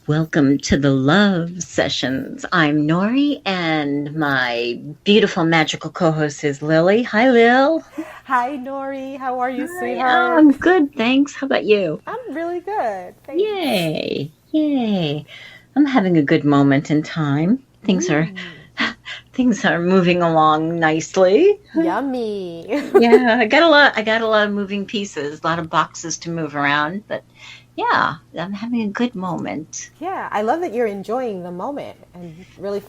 Welcome to the Love Sessions. I'm Nori, and my beautiful magical co-host is Lily. Hi, Lil. Hi, Nori. How are you, Hi. Oh, sweetheart? I'm good, thanks. How about you? I'm really good. Thanks. Yay, yay. I'm having a good moment in time. Things are Mm, things are moving along nicely. yummy. Yeah, I got a lot of moving pieces, a lot of boxes to move around, but yeah, I'm having a good moment. Yeah, I love that you're enjoying the moment and really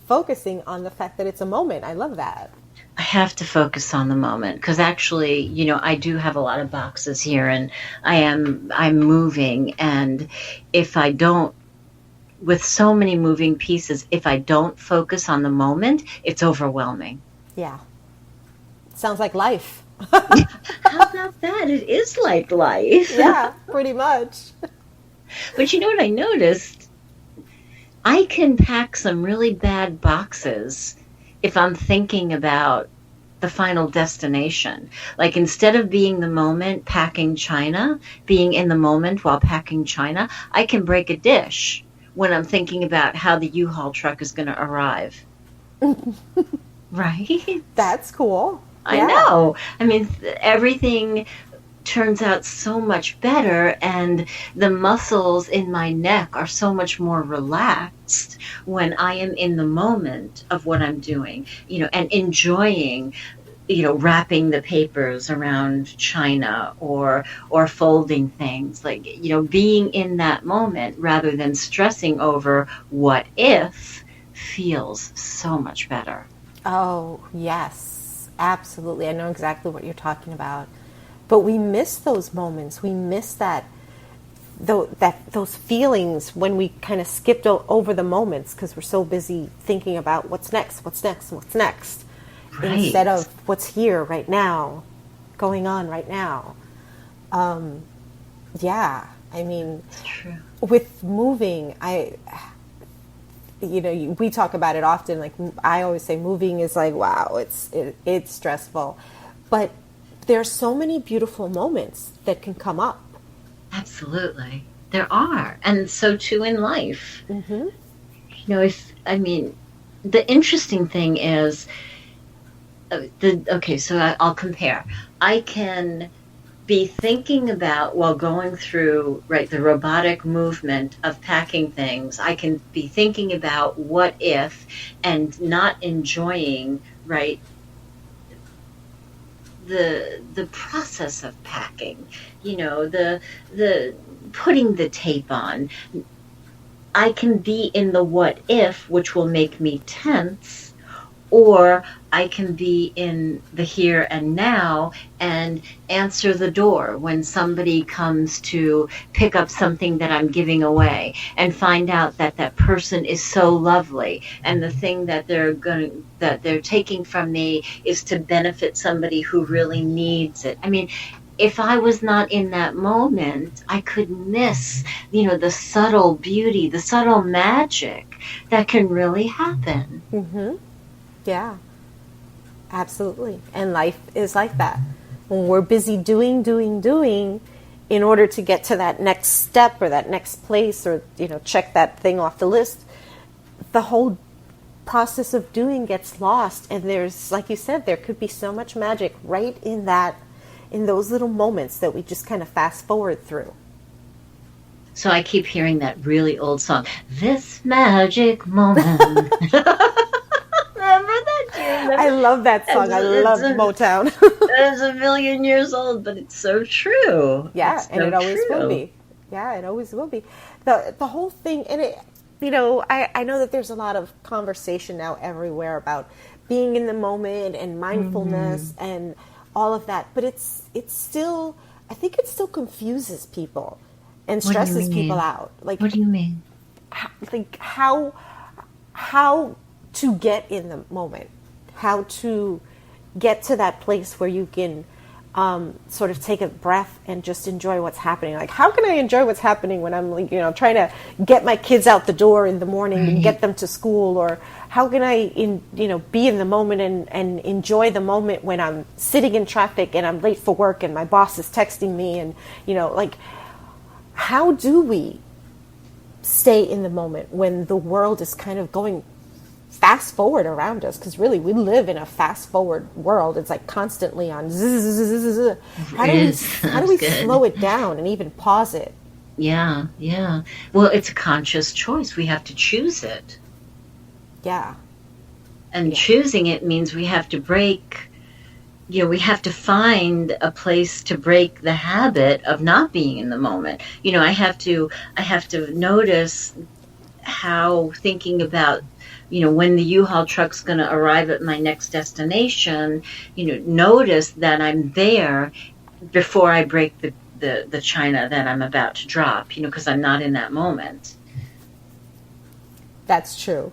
focusing on the fact that it's a moment. I love that. I have to focus on the moment because actually, I do have a lot of boxes here and I'm moving, and if I don't, with so many moving pieces, if I don't focus on the moment, it's overwhelming. Yeah. Sounds like life. How about that? It is like life. Yeah, pretty much. But you know what I noticed? I can pack some really bad boxes if I'm thinking about the final destination. Like instead of being the moment packing china, being in the moment while packing china, I can break a dish when I'm thinking about how the U-Haul truck is going to arrive. Right? That's cool. I Yeah. know. I mean, everything turns out so much better, and the muscles in my neck are so much more relaxed when I am in the moment of what I'm doing, and enjoying, wrapping the papers around china or folding things, like, being in that moment rather than stressing over what if feels so much better. Oh, yes. Absolutely. I know exactly what you're talking about. But we miss those moments. We miss those feelings when we kind of skipped over the moments because we're so busy thinking about what's next, what's next, what's next, instead Right. of what's here right now, going on right now. Yeah, I mean, It's true. with moving, we talk about it often. Like I always say, moving is like, wow, it's stressful, but there's so many beautiful moments that can come up. Absolutely. There are. And so too in life. Mm-hmm. If, I mean, the interesting thing is, okay, so I'll compare. I can be thinking about, while going through, right, the robotic movement of packing things, I can be thinking about what if and not enjoying, right, the process of packing, the putting the tape on. I can be in the what if, which will make me tense, or I can be in the here and now and answer the door when somebody comes to pick up something that I'm giving away, and find out that that person is so lovely, and the thing that they're taking from me is to benefit somebody who really needs it. I mean, if I was not in that moment, I could miss, the subtle beauty, the subtle magic that can really happen. Mm-hmm. Yeah, absolutely. And life is like that. When we're busy doing, in order to get to that next step or that next place or, check that thing off the list, the whole process of doing gets lost. And there's, like you said, there could be so much magic right in those little moments that we just kind of fast forward through. So I keep hearing that really old song, This Magic Moment. Remember that? Do you I remember? love that song. I love Motown. It's a million years old, but it's so true. Yeah, It's and so it always will true. be. Yeah, it always will be. The whole thing, and I know that there's a lot of conversation now everywhere about being in the moment and mindfulness Mhm. and all of that, but it's still, I think it still confuses people and What do you stresses people mean? out. What do you mean? Like how to get in the moment, how to get to that place where you can sort of take a breath and just enjoy what's happening. Like, how can I enjoy what's happening when I'm, like, trying to get my kids out the door in the morning and Right. get them to school? Or how can I, be in the moment and enjoy the moment when I'm sitting in traffic and I'm late for work and my boss is texting me and, like, how do we stay in the moment when the world is kind of going fast forward around us, because really we live in a fast forward world. It's like constantly on zzz, zzz, zzz, zzz. How do we slow it down and even pause it? Yeah, yeah. Well, it's a conscious choice. We have to choose it. Yeah. And choosing it means we have to we have to find a place to break the habit of not being in the moment. I have to notice how thinking about, when the U-Haul truck's going to arrive at my next destination, notice that I'm there before I break the china that I'm about to drop, because I'm not in that moment. That's true.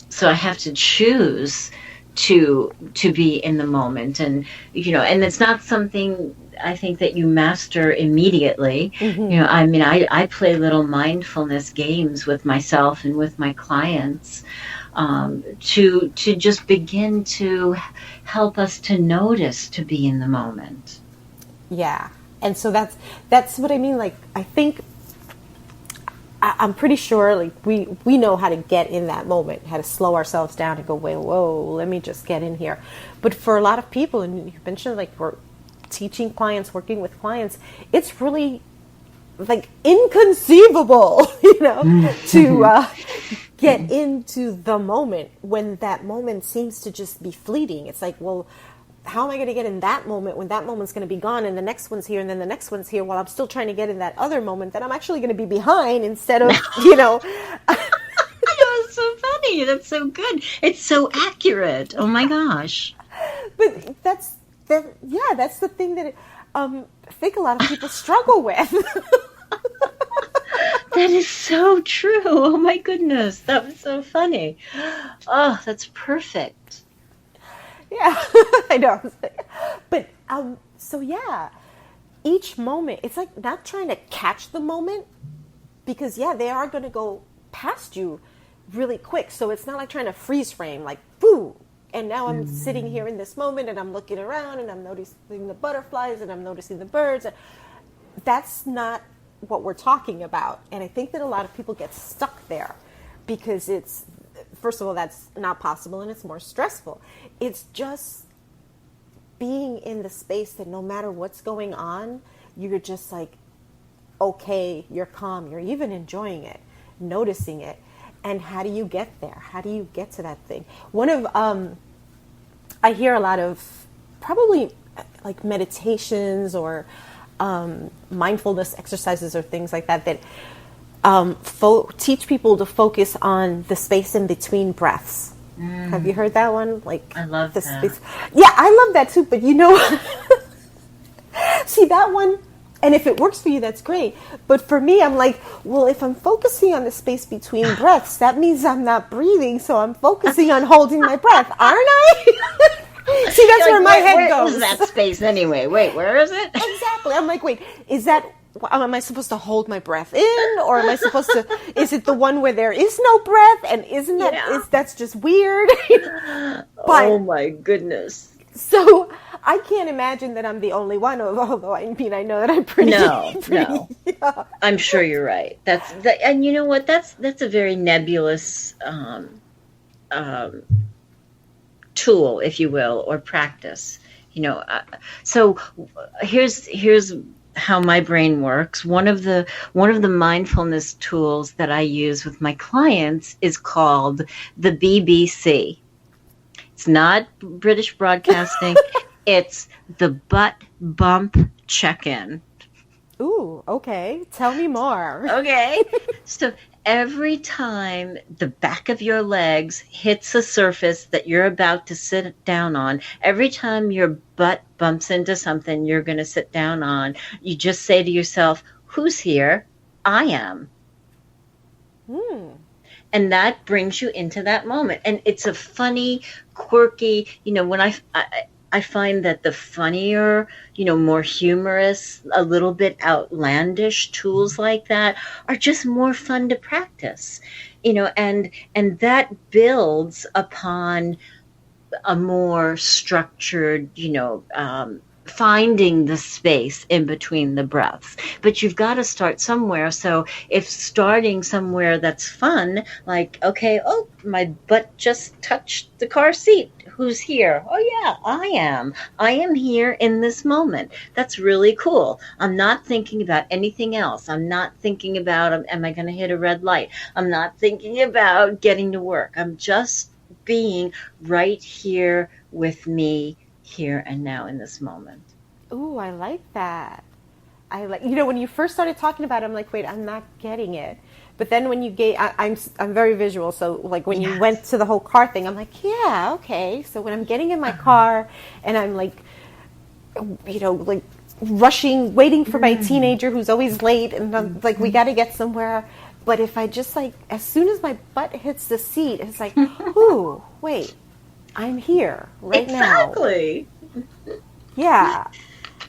So I have to choose to be in the moment, and and it's not something I think that you master immediately. I play little mindfulness games with myself and with my clients, to just begin to help us to notice, to be in the moment. Yeah. And so that's what I mean. Like, I think I'm pretty sure, like, we know how to get in that moment, how to slow ourselves down and go, whoa, let me just get in here. But for a lot of people, and you mentioned, like, we're teaching clients, working with clients, it's really, like, inconceivable, to get into the moment when that moment seems to just be fleeting. It's like, well, how am I going to get in that moment when that moment's going to be gone and the next one's here and then the next one's here, while I'm still trying to get in that other moment that I'm actually going to be behind instead of, That's so funny. That's so good. It's so accurate. Oh my gosh. But that's the thing that I think a lot of people struggle with. That is so true. Oh my goodness. That was so funny. Oh, that's perfect. Yeah, I know. But, so yeah, each moment, it's like not trying to catch the moment, because, they are going to go past you really quick. So it's not like trying to freeze frame, like, boo. And now I'm sitting here in this moment and I'm looking around and I'm noticing the butterflies and I'm noticing the birds. That's not what we're talking about. And I think that a lot of people get stuck there because it's, first of all, that's not possible and it's more stressful. It's just being in the space that no matter what's going on, you're just like, okay, you're calm, you're even enjoying it, noticing it. And how do you get there? How do you get to that thing? I hear a lot of probably like meditations or mindfulness exercises or things like that teach people to focus on the space in between breaths. Have you heard that one? Like, I love the that. space. Yeah, I love that too. But see that one, and if it works for you, that's great. But for me, I'm like, well, if I'm focusing on the space between breaths, that means I'm not breathing. So I'm focusing on holding my breath, aren't I? See, that's where my head goes. Where is that space anyway? Wait, where is it? Exactly. I'm like, wait, am I supposed to hold my breath in, or am I supposed to? Is it the one where there is no breath, and isn't that that's just weird? But, oh my goodness! So I can't imagine that I'm the only one. Although I know that I'm pretty. No. Yeah. I'm sure you're right. And you know what? That's a very nebulous tool, if you will, or practice. So here's how my brain works. One of the mindfulness tools that I use with my clients is called the BBC. It's not British Broadcasting. It's the butt bump check-in. Ooh, okay. Tell me more. Okay. So every time the back of your legs hits a surface that you're about to sit down on, every time your butt bumps into something you're going to sit down on, you just say to yourself, who's here? I am. And that brings you into that moment. And it's a funny, quirky, when I find that the funnier, more humorous, a little bit outlandish tools like that are just more fun to practice, and that builds upon a more structured, finding the space in between the breaths. But you've got to start somewhere. So if starting somewhere that's fun, like, okay, oh, my butt just touched the car seat. Who's here? Oh, yeah, I am. I am here in this moment. That's really cool. I'm not thinking about anything else. I'm not thinking about, am I going to hit a red light? I'm not thinking about getting to work. I'm just being right here with me, here and now in this moment. Ooh, I like that. I like, when you first started talking about it, I'm like, wait, I'm not getting it. But then when you gave, I'm very visual. So like when you went to the whole car thing, I'm like, yeah, okay. So when I'm getting in my car and I'm like, like rushing, waiting for my teenager who's always late, and I'm like, we got to get somewhere. But if I just like, as soon as my butt hits the seat, it's like, ooh, wait, I'm here right now. Exactly. Yeah,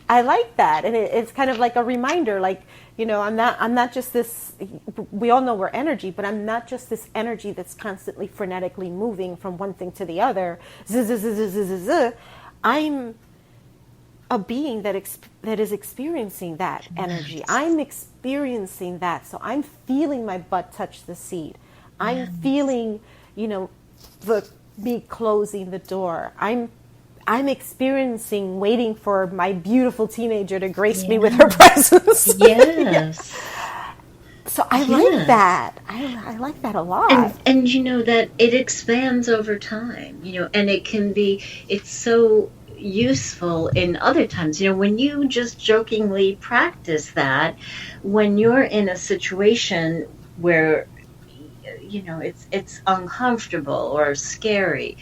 I like that, and it's kind of like a reminder. Like, I'm not just this. We all know we're energy, but I'm not just this energy that's constantly frenetically moving from one thing to the other. I'm a being that is experiencing that energy. I'm experiencing that, so I'm feeling my butt touch the seat. I'm feeling, me closing the door. I'm experiencing waiting for my beautiful teenager to grace me with her presence. Yes. So I like that. I like that a lot. And that it expands over time, and it's so useful in other times. When you just jokingly practice that, when you're in a situation where, it's uncomfortable or scary,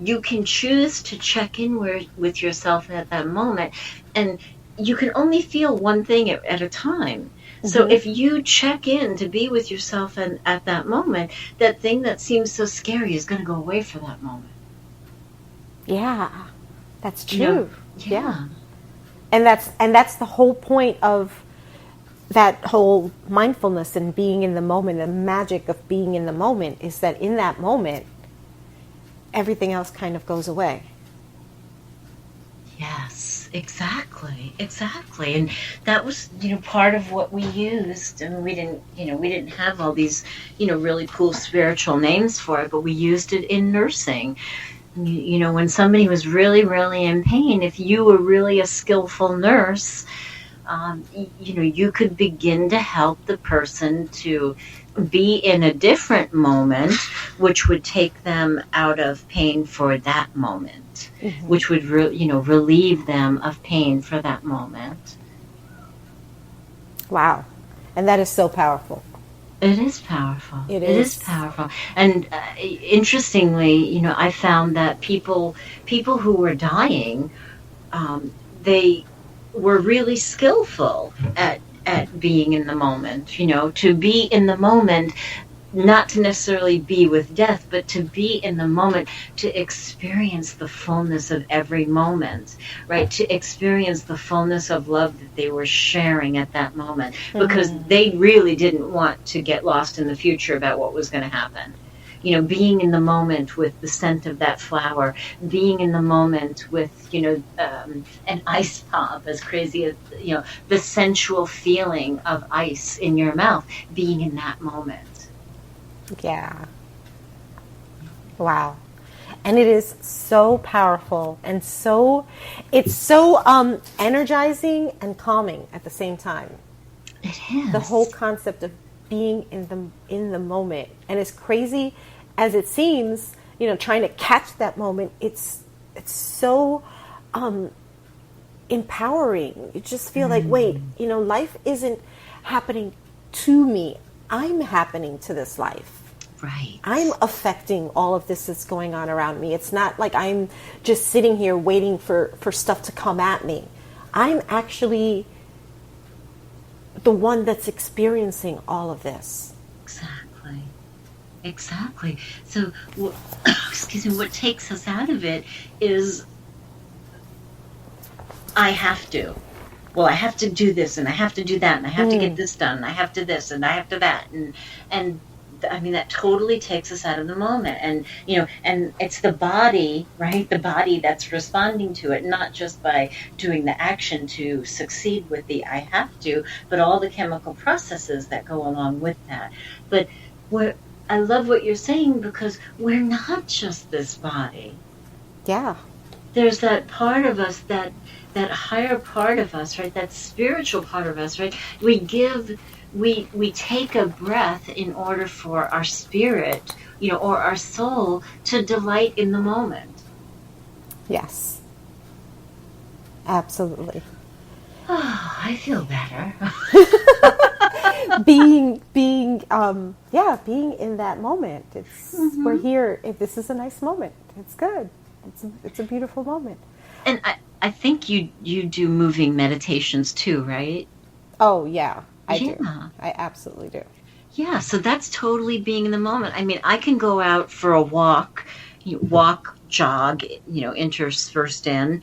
you can choose to check in with yourself at that moment, and you can only feel one thing at a time. So if you check in to be with yourself and at that moment, that thing that seems so scary is going to go away for that moment. Yeah, that's true. Yeah. And that's the whole point of that whole mindfulness and being in the moment. The magic of being in the moment is that in that moment, everything else kind of goes away. Yes, exactly. And that was, part of what we used. And we didn't have all these, really cool spiritual names for it, but we used it in nursing. When somebody was really, really in pain, if you were really a skillful nurse, you could begin to help the person to be in a different moment, which would take them out of pain for that moment, which would relieve them of pain for that moment. Wow. And that is so powerful. It is powerful. It is powerful. And interestingly, I found that people who were dying, they were really skillful at being in the moment, to be in the moment, not to necessarily be with death, but to be in the moment, to experience the fullness of every moment, right? To experience the fullness of love that they were sharing at that moment, because they really didn't want to get lost in the future about what was going to happen. Being in the moment with the scent of that flower, being in the moment with, an ice pop, as crazy as, the sensual feeling of ice in your mouth, being in that moment. Yeah. Wow. And it is so powerful and it's so energizing and calming at the same time. It is. The whole concept of being in the moment. And as crazy as it seems, trying to catch that moment, it's so empowering. You just feel like, wait, life isn't happening to me. I'm happening to this life. Right. I'm affecting all of this that's going on around me. It's not like I'm just sitting here waiting for stuff to come at me. I'm actually the one that's experiencing all of this. Exactly. So, what takes us out of it is, I have to. Well, I have to do this, and I have to do that, and I have to get this done, and I have to this, and I have to that, and I mean, that totally takes us out of the moment. And, and it's the body, right? The body that's responding to it, not just by doing the action to succeed with the I have to, but all the chemical processes that go along with that. But I love what you're saying, because we're not just this body. Yeah. There's that part of us, that higher part of us, right? That spiritual part of us, right? We take a breath in order for our spirit, or our soul to delight in the moment. Yes. Absolutely. Oh, I feel better. being in that moment. We're here. If this is a nice moment, it's good. It's a beautiful moment. And I think you do moving meditations too, right? Oh yeah, I do. Yeah. I absolutely do. Yeah, so that's totally being in the moment. I mean, I can go out for a walk, jog, interspersed in,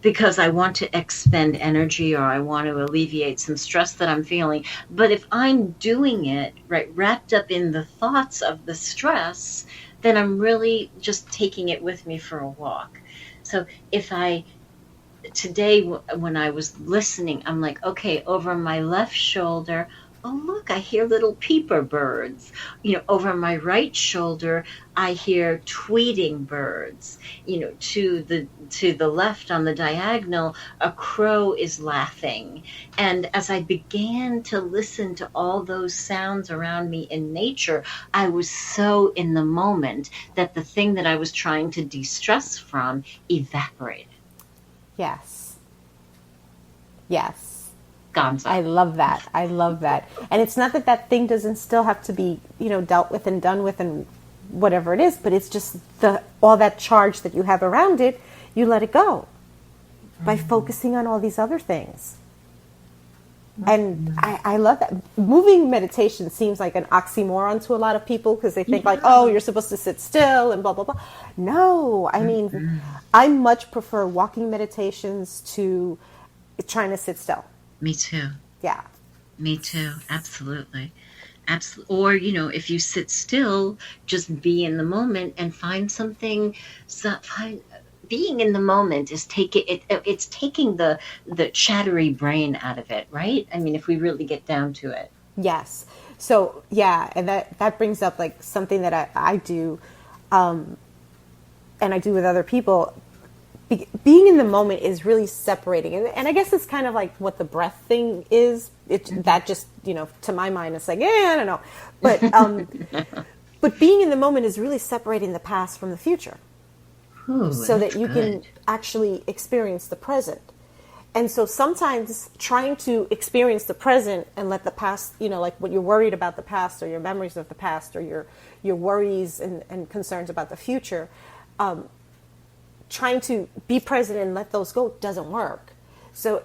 because I want to expend energy, or I want to alleviate some stress that I'm feeling. But if I'm doing it, right, wrapped up in the thoughts of the stress, then I'm really just taking it with me for a walk. So today, when I was listening, I'm like, okay, over my left shoulder, oh, look, I hear little peeper birds. Over my right shoulder, I hear tweeting birds. To the left on the diagonal, a crow is laughing. And as I began to listen to all those sounds around me in nature, I was so in the moment that the thing that I was trying to de-stress from evaporated. Yes. Yes. Gonzo. I love that. I love that. And it's not that thing doesn't still have to be, dealt with and done with and whatever it is, but it's just all that charge that you have around it, you let it go by focusing on all these other things. And I love that. Moving meditation seems like an oxymoron to a lot of people, because they think like, oh, you're supposed to sit still and blah, blah, blah. No, I mean, I much prefer walking meditations to trying to sit still. Me too. Yeah. Me too. Absolutely. Absolutely. Or, if you sit still, just be in the moment and find something. Being in the moment is it's taking the chattery brain out of it, right? I mean, if we really get down to it. Yes. So, yeah, and that brings up like something that I do, and I do with other people. Being in the moment is really separating. And I guess it's kind of like what the breath thing is. That just, to my mind, it's like, I don't know. But, but being in the moment is really separating the past from the future. Ooh, so that you good. can actually experience the present. And so sometimes trying to experience the present and let the past, like what you're worried about the past, or your memories of the past, or your worries and concerns about the future, trying to be present and let those go doesn't work. So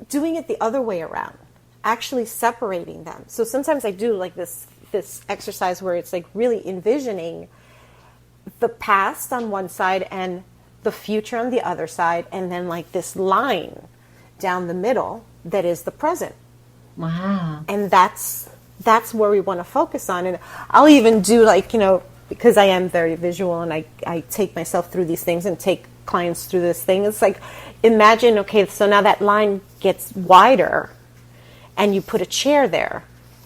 doing it the other way around, actually separating them. So sometimes I do like this exercise where it's like really envisioning the past on one side and the future on the other side, and then like this line down the middle that is the present. Wow. And that's where we want to focus on. And I'll even do like, because I am very visual and I take myself through these things and take clients through this thing. It's like, imagine, okay, so now that line gets wider and you put a chair there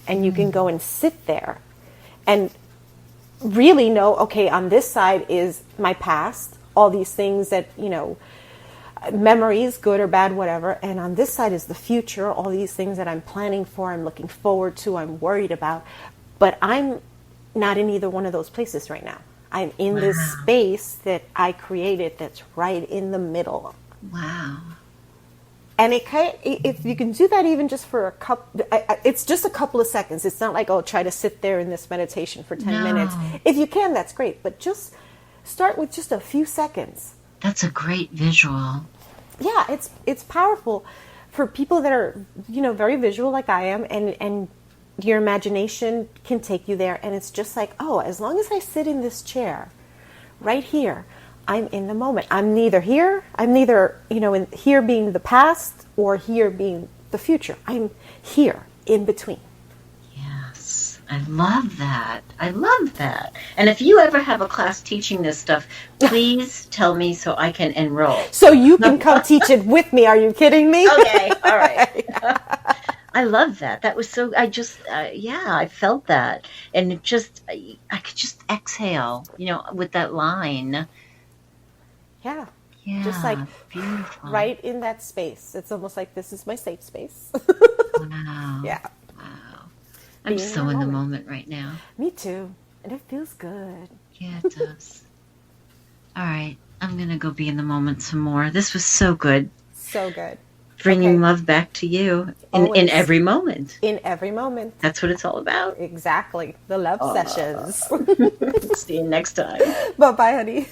and you can go and sit there and really know, okay, on this side is my past, all these things that, memories, good or bad, whatever. And on this side is the future, all these things that I'm planning for, I'm looking forward to, I'm worried about. But I'm not in either one of those places right now. I'm in this space that I created that's right in the middle. Wow. And if you can do that even just for a couple, it's just a couple of seconds. It's not like, oh, try to sit there in this meditation for 10 minutes. If you can, that's great. But just start with just a few seconds. That's a great visual. Yeah, it's powerful for people that are, very visual like I am, and your imagination can take you there. And it's just like, oh, as long as I sit in this chair right here, I'm in the moment. I'm neither here, in here being the past or here being the future. I'm here in between. Yes. I love that. I love that. And if you ever have a class teaching this stuff, please tell me so I can enroll. So you can come teach it with me. Are you kidding me? Okay, all right. I love that. That was so, I just, yeah, I felt that. And it just, I could just exhale, with that line. Yeah. Yeah, Just like beautiful. right in that space. It's almost like this is my safe space. Wow. Yeah. Wow. I'm Being so in the in the moment. moment right now. Me too. And it feels good. Yeah, it does. All right. I'm going to go be in the moment some more. This was so good. So good. Bringing love back to you in every moment. In every moment. That's what it's all about. Exactly. The love sessions. See you next time. Bye-bye, honey.